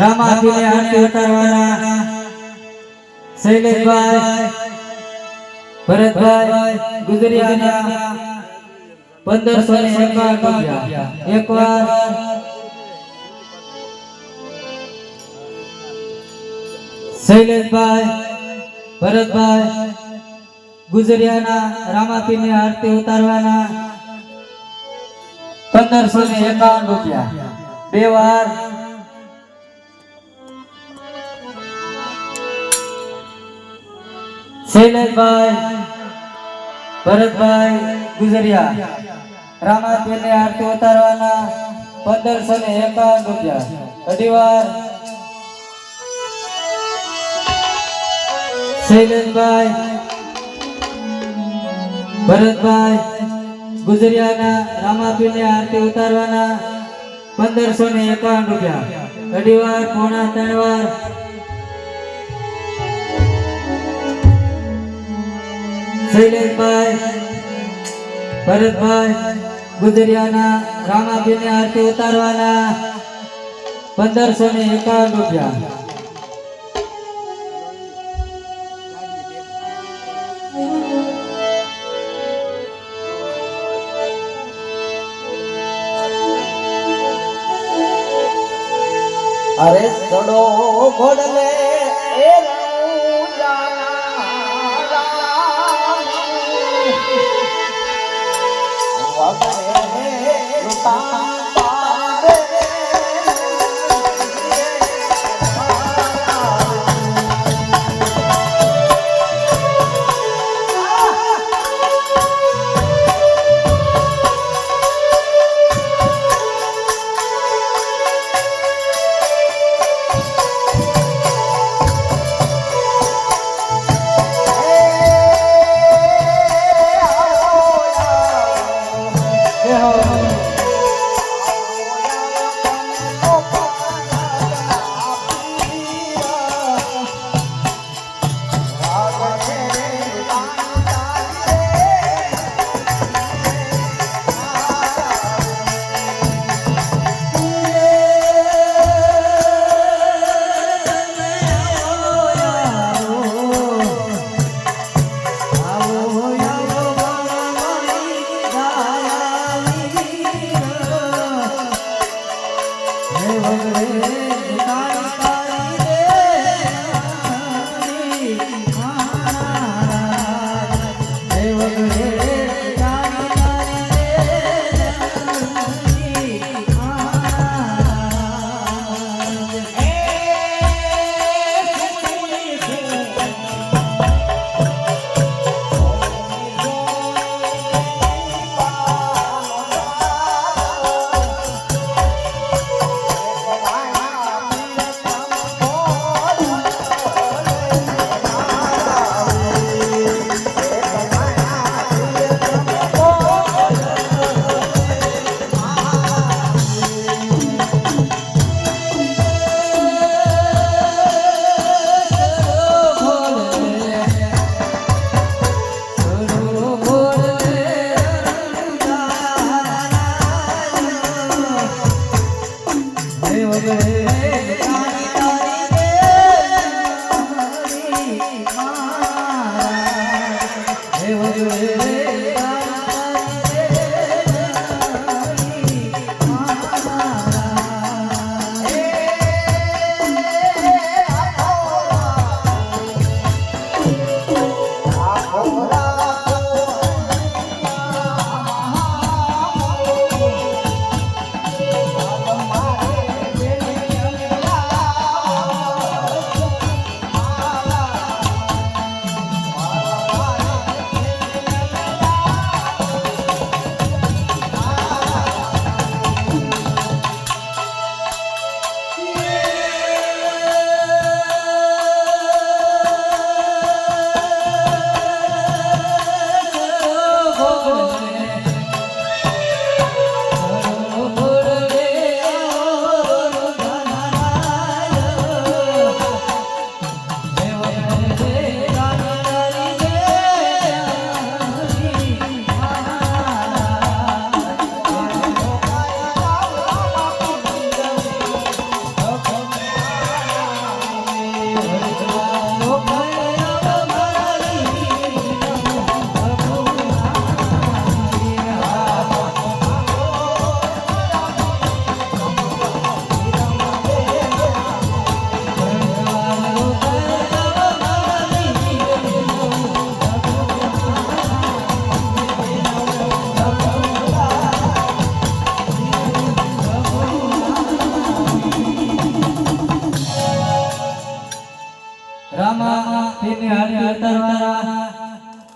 રામાપીને આરતી ઉતારવાના શૈલેષભાઈ ભરતભાઈ ગુજરિયાના 1551 રૂપિયા એકવાર શૈલેષભાઈ ભરતભાઈ ગુજરિયાના રામાપીને આરતી ઉતારવાના 1551 રૂપિયા બે વાર શૈલેષભાઈ ભરતભાઈ ગુજરિયા રામાપીને આરતી ઉતારવાના 1551 રૂપિયા અઢી વાર શૈલેષભાઈ ભરતભાઈ ગુજરિયાના રામાપીને આરતી ઉતારવાના 1551 રૂપિયા અઢી વાર પોણા 3 વાર શૈલેષભાઈ ભરતભાઈ ગુજરિયાના રામાપીને આરતી ઉતારવાના 1551 રૂપિયા अरे चढ़ो घोड़ले ए जाना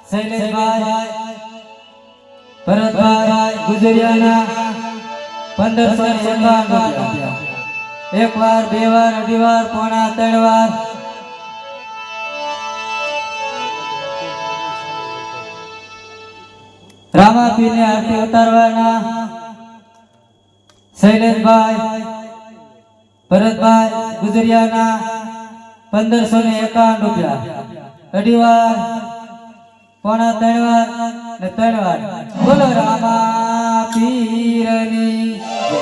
શૈલેષભાઈ ભરતભાઈ ગુજરિયાના 1551 રૂપિયા. એક વાર, બે વાર, અઢી વાર, પોણા, ત્રણ વાર. રામાપીરને આરતી ઉતારવાના શૈલેષભાઈ ભરતભાઈ ગુજરિયાના 1551 રૂપિયા. અઢી વાર, પોણા, ત્રણ વાર ને ત્રણ વાર. બોલો રામાપીરની જય.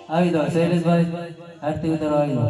આવી દો શૈલેષભાઈ, આરતી ઉતારવા આવી દો.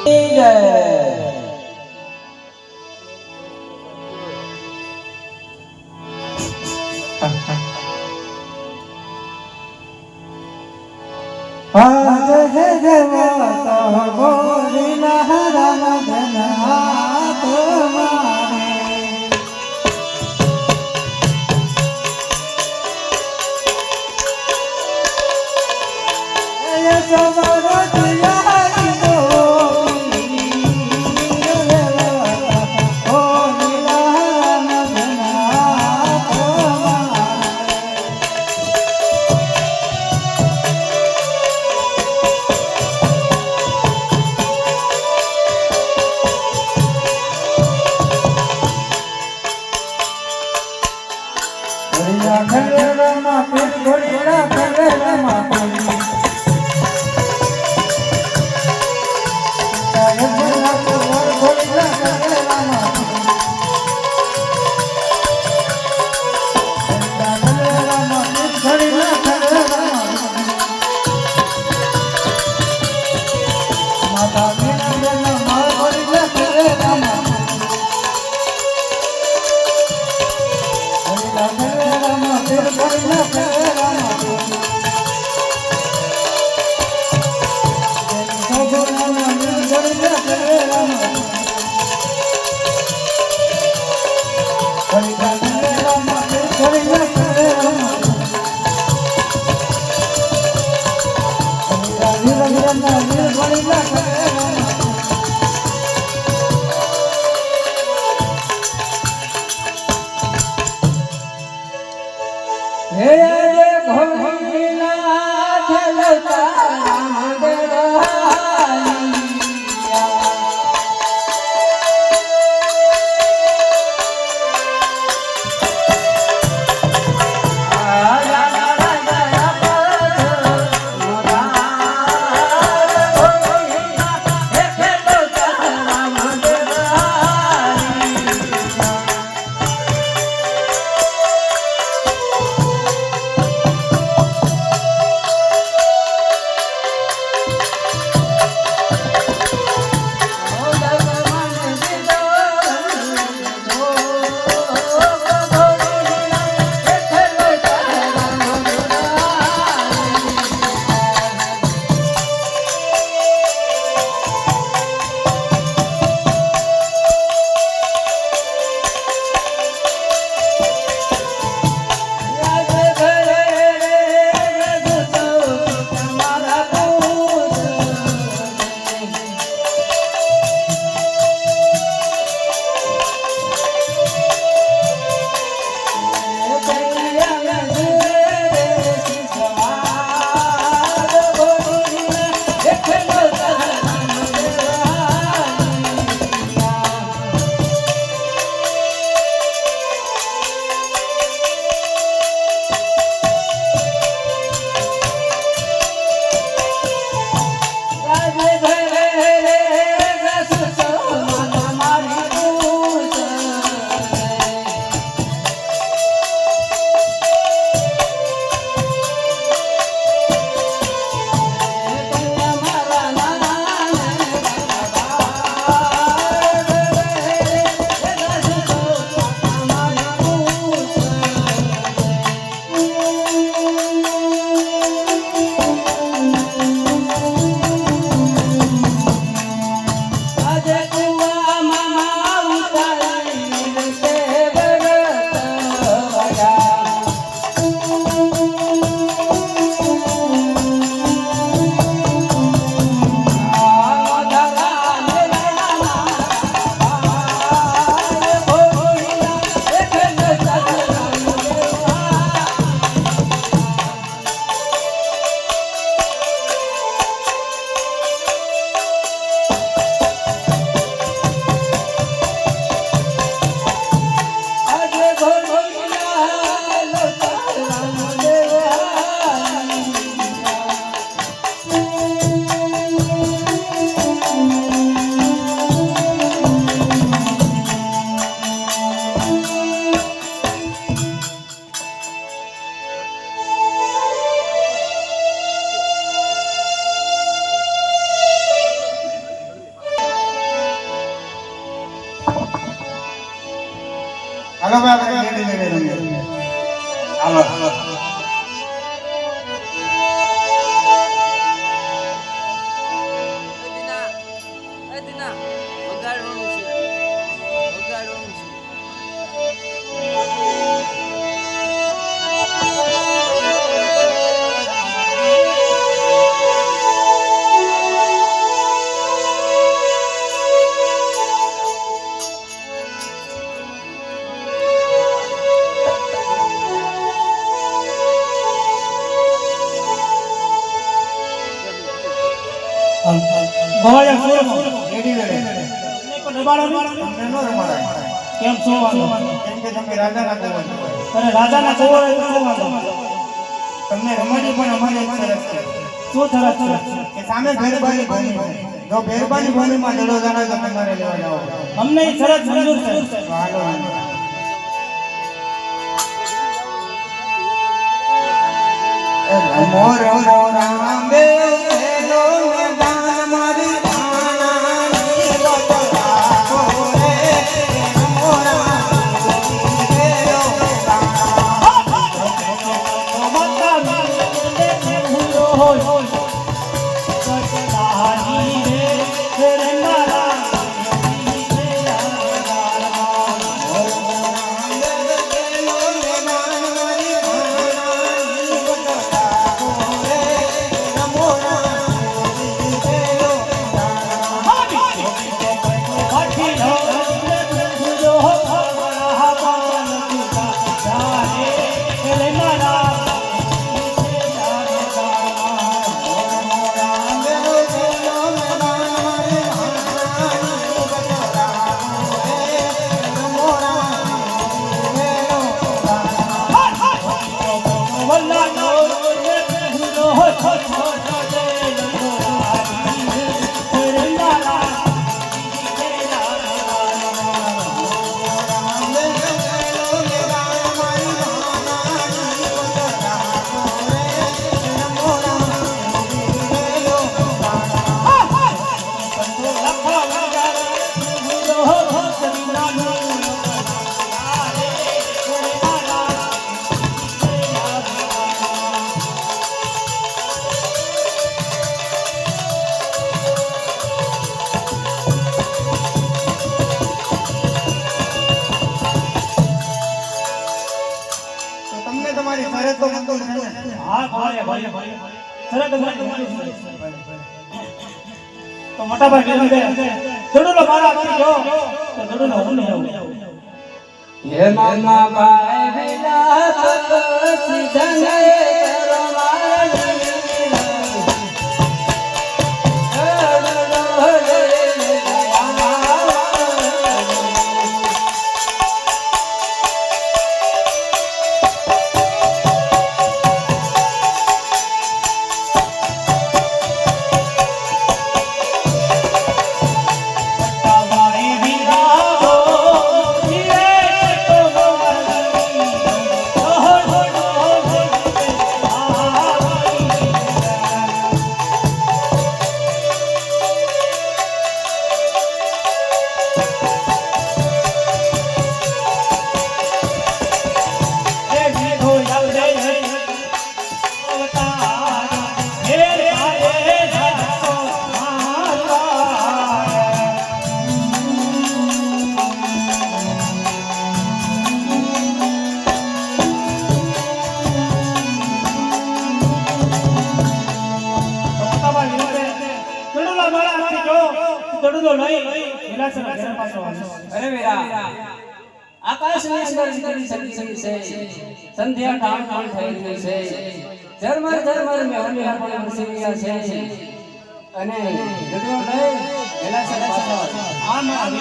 જય આજ હે દેવતા ગોરી લહરા ધના તમારે એ સવરો તિયારી ગોરી ગોરી લહરા ધના તમારે ખરેરામાં પેટ ગોળીના ખરેરામાં પાણી સાહેબના કુંવર ગોળીના ખરેરામાં ખરેરામાં પેટ ગોળીના ખરેરામાં માતા મીનાના માર ગોળીના ખરેરામાં હાલો ભાઈ આપણે રેડી રમીએ હાલો ભવાયા સુર રેડી રેડી પણ રબાડો તમને નો રમાડાય કેમ છો વાંધો કેમ કે તમે રાજાના કુંવર છો અરે રાજાના કુંવર હોય તો શું વાંધો તમને રમાડી પણ અમારે એક શરત છે શું થરત કે સામે ભેરબાની ભૂમિ જો ભેરબાની ભૂમિમાં દડો જાણે તો તમારે લેવા જાઓ અમને ઈ શરત મંજૂર છે હાલો રમો રમો રામે હેલો મેદાન મારી ભાણાની બતરા કોરે રમો રામે હેલો તમારી શરત તો મંજૂર છે ને હા ભાઈ શરત મંજૂર તો મોટા ભાઈ વિનંતી દડુલો મારા આપી જો તો દડુલો હું નહીં આવું હે નાના ભાઈ વિના સીધને કરો અરે વીરા આકાશની અંદર વીજળી ચમકી છે સંધ્યા ટાણ થઈ રહી છે ઝરમર મેહુલી આપણે વરસી રહ્યા છે અને ગડવો લઈ એના સાથે પાછો આ માં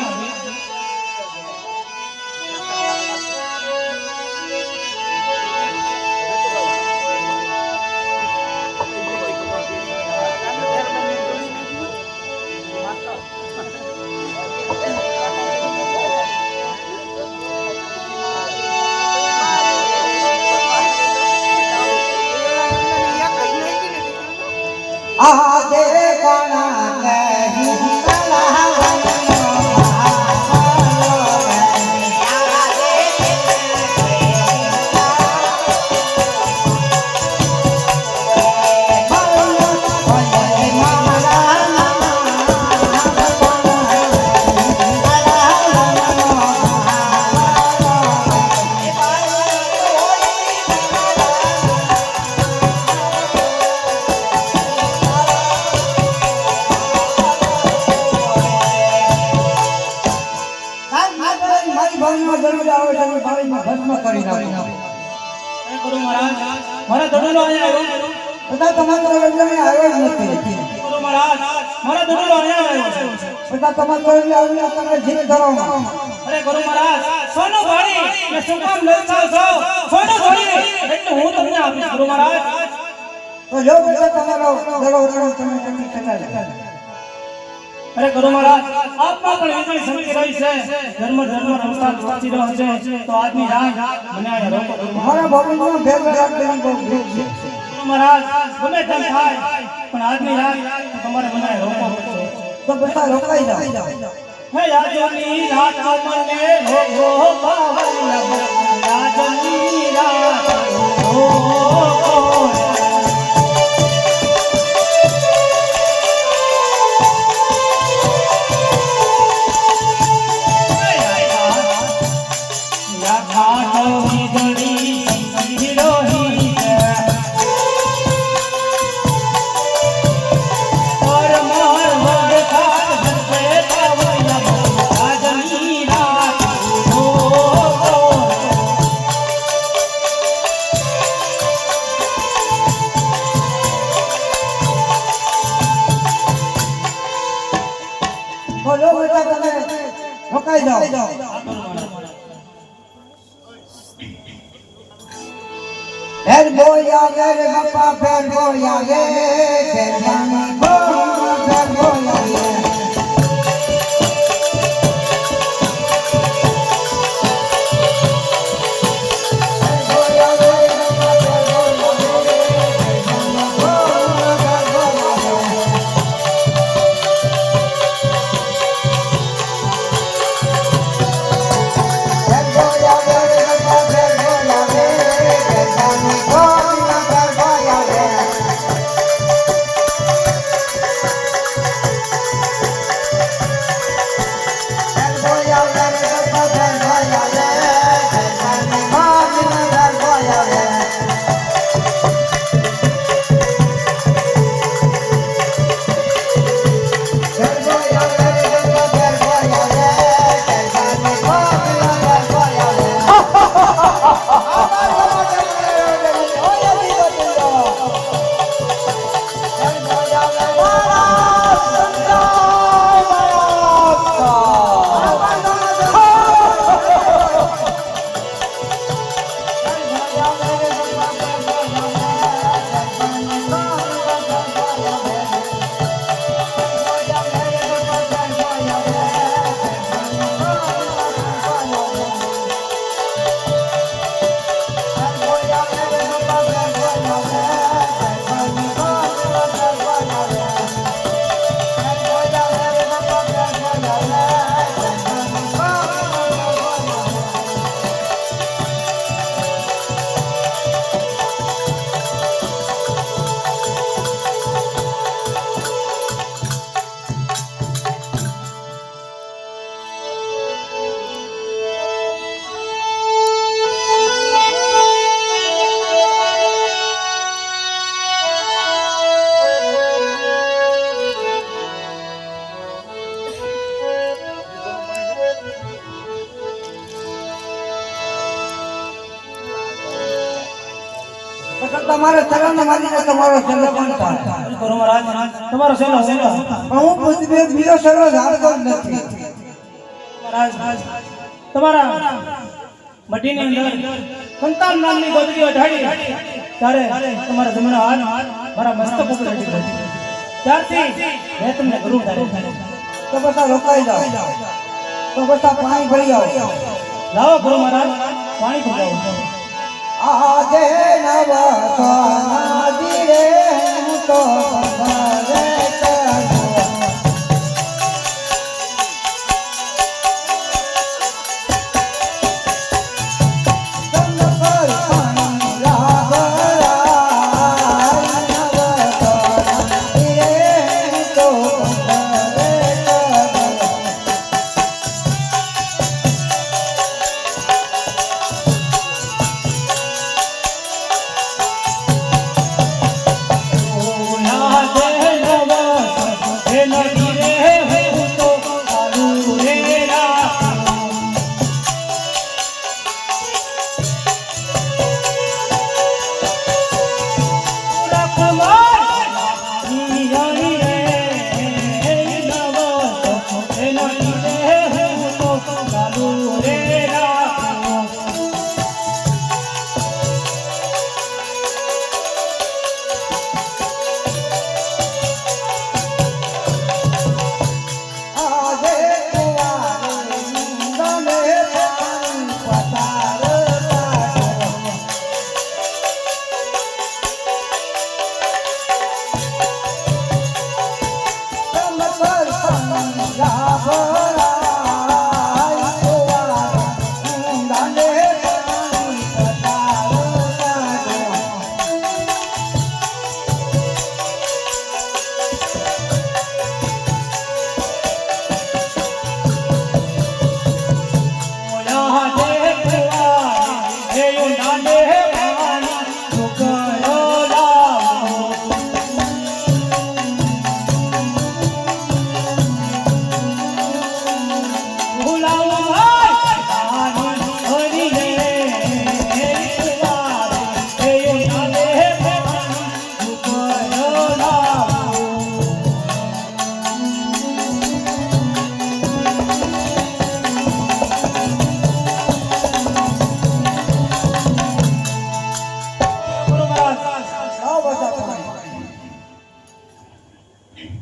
आगे बना नहीं बना ગુરુ મહારાજ મારા ધડુલો અહીંયા આવ્યો બધા તમારો રંજને આવ્યો જ નથી ગુરુ મહારાજ મારા ધડુલો અહીંયા આવ્યો છે બધા તમારો રંજને આવીને તમે જીત ધરોમાં અરે ગુરુ મહારાજ સોનું ભાડી મે શું કામ લલચાવ છો સોનું ભાડી એટલે હું તમને આપીશ ગુરુ મહારાજ તો જો બધા તમારો દડો રણો તમે કદી કટાય અરે ગુરુ મહારાજ આપમાં પણ વીજળી સંકેત રહી છે ધર્મ રમતા વાંચી રહ્યો છે તો આજની રાત મને આ રોકો ગુરુ મહારાજ. મારા બાબુનો ભેગ રાખ દેવાનો બહુ ભેગ છે ગુરુ મહારાજ ગમે તેમ થાય પણ આજની રાત તમારે મને આ રોકો પડશે. તો બધા રોકાઈ જાઓ હે આજની રાત મને રોકો બાવલા આજની રાત રોકો તો જો બધા તમે રોકાઈ જાઓ ફેર બોયા ગે રે બાપા ફેર બોયા ગે ફેર જાની ફેર બોયા ગે તમારે ચરણ મારીને તમારો સેલો પણ થાય ગુરુ મહારાજ તમારો સેલો પણ હું પૂછતી બીજો સેલો જાણતો જ નથી મહારાજ તમારા મઢીની અંદર સંતાન નામની ગોદડી ઓઢાડી ત્યારે તમારા જમણો હાથ મારા મસ્તક ઉપર અડી ગયો ત્યારથી મેં તમને ગુરુ ધાર્યો. તો બધા રોકાઈ જાઓ તો બધા પાણી ભરી આવો લાવો ગુરુ મહારાજ પાણી પીવડાવો. આજે નવ સોનાજી રે હું તો ભરે ચડો યાદ હેલો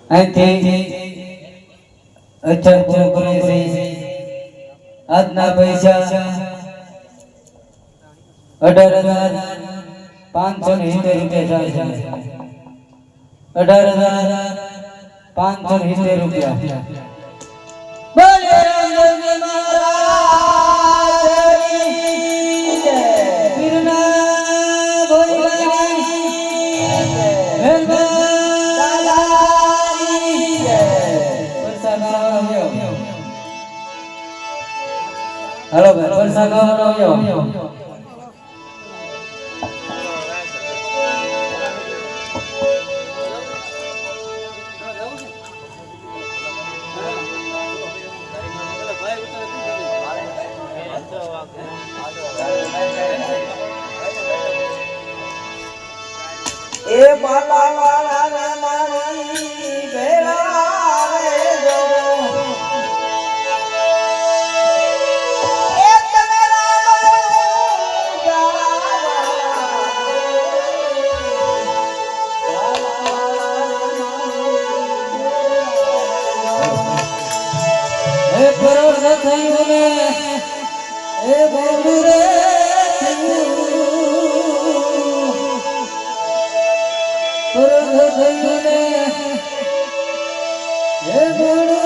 અહીંથી અચ્છા પૂરું કરે છે આજના પૈસા 18,570 રૂપિયા થાય છે 18,570 રૂપિયા બોલે રામદેવજી મહારાજની જય વીરના ભોજવાની દાદાની જય પરસાદ આવ્યો હાલો ભાઈ પરસાદ આવ્યો એ બાલા વાળા મારી ભેળા રે જો એ તમે હે પરોસ થયું ને એ બોલું રે પરોસ થયું ને એ બોલું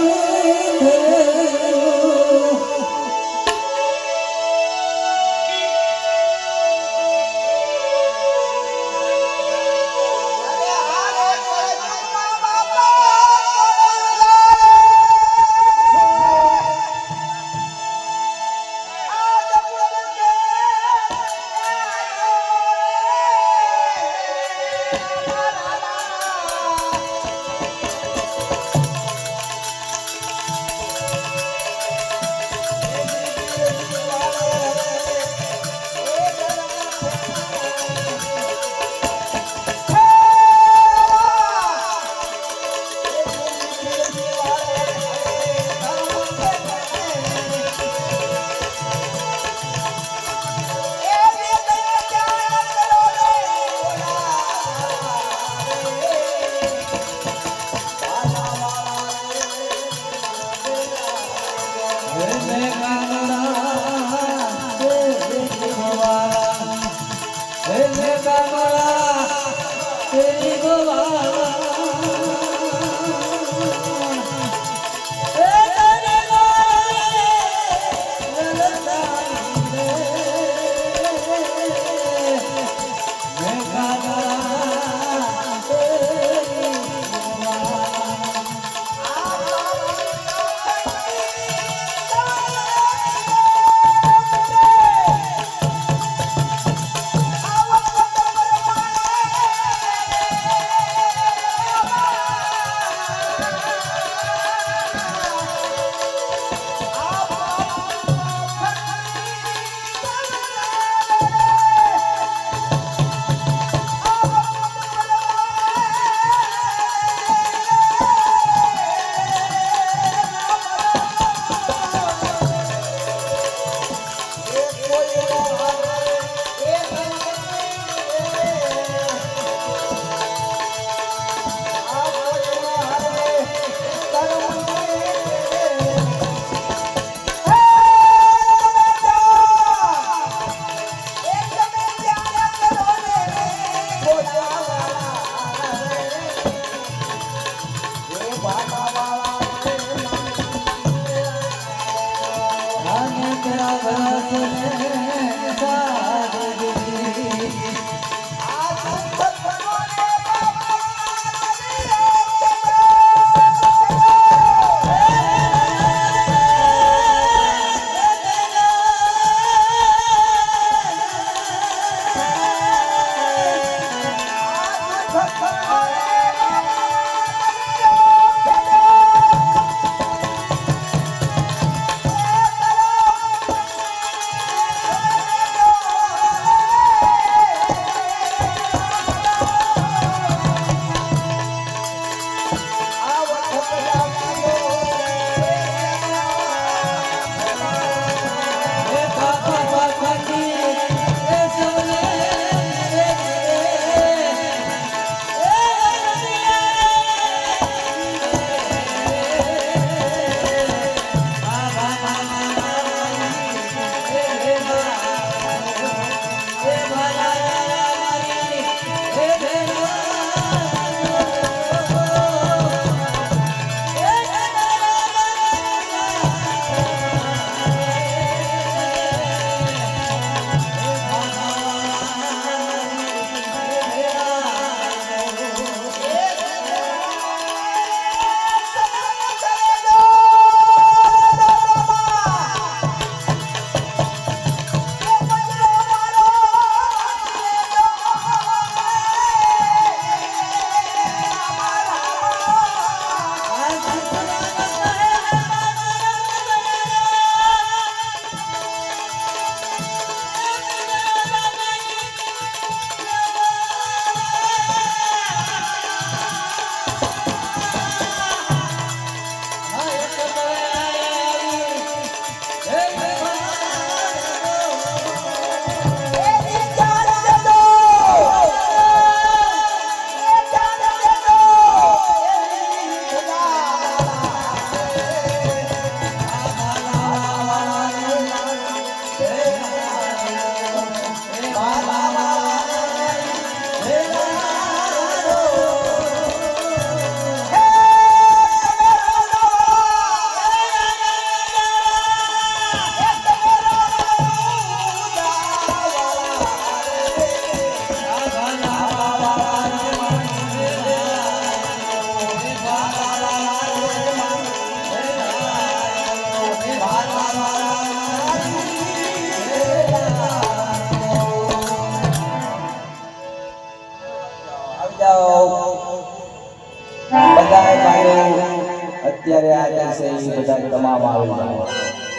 બધા તમામ આવી જાય.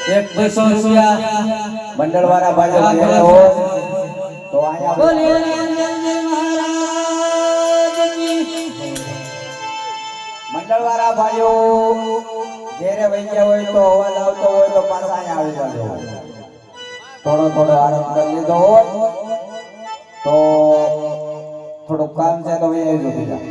100 રૂપિયા મંડળવાળા ભાઈઓ ઘેરે હોય તો અહીંયા બોલીએ મહારાજ કી મંડળવાળા ભાઈઓ ઘેરે વહી ગયા હોય તો અવાજ આવતો હોય તો પાછા અહીંયા આવી જજો. થોડો આરામ કરી લીધો હોય તો થોડુંક કામ છે તો એ જો બીજા